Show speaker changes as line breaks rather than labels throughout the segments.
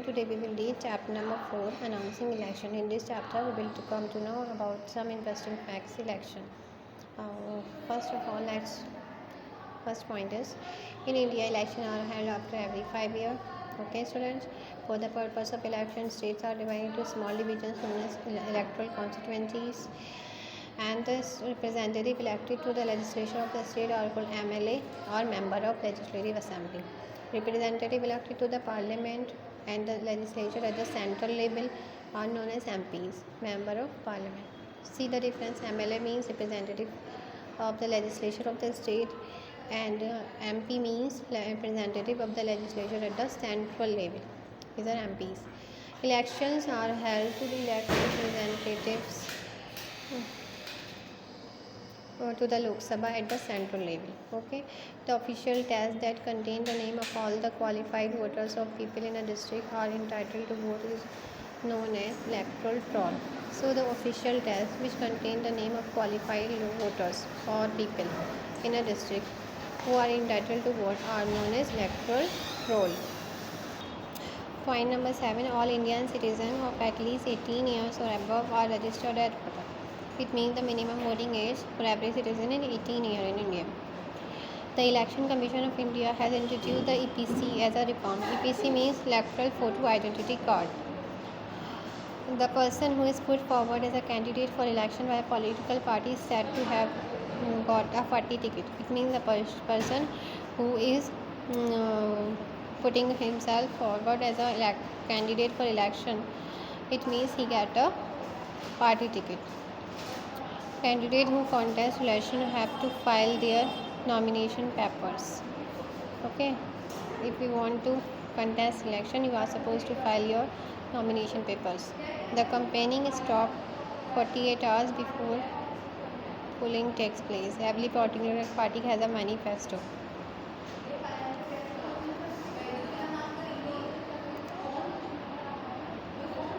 today we will read chapter number 4, announcing election. In this chapter we will come to know about some interesting facts election. First of all, first point is, in India elections are held after every 5 years. Okay students, for the purpose of election, states are divided into small divisions known as electoral constituencies, and this representative elected to the legislature of the state are called MLA or member of legislative assembly. Representative elected to the parliament and the legislature at the central level are known as MPs, member of parliament. See the difference. MLA means representative of the legislature of the state, and MP means representative of the legislature at the central level. These are MPs. Elections are held to elect representatives to the Lok Sabha at the central level. Okay, the official test that contain the name of all the qualified voters of people in a district are entitled to vote is known as electoral roll. So the official test which contain the name of qualified voters or people in a district who are entitled to vote are known as electoral roll. Point number 7. All Indian citizens of at least 18 years or above are registered at voter. It means the minimum voting age for every citizen is 18 years in India. The Election Commission of India has introduced the EPC as a reform. EPC means Electoral Photo Identity Card. The person who is put forward as a candidate for election by a political party is said to have got a party ticket. It means the person who is putting himself forward as a candidate for election, it means he get a party ticket. Candidate who contest election have to file their nomination papers. Okay, if you want to contest election, you are supposed to file your nomination papers. The campaigning stops 48 hours before polling takes place. Every political party has a manifesto.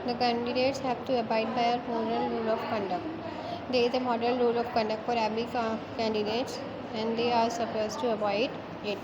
The candidates have to abide by a model rule of conduct. There is a model rule of conduct for every candidate, and they are supposed to avoid it.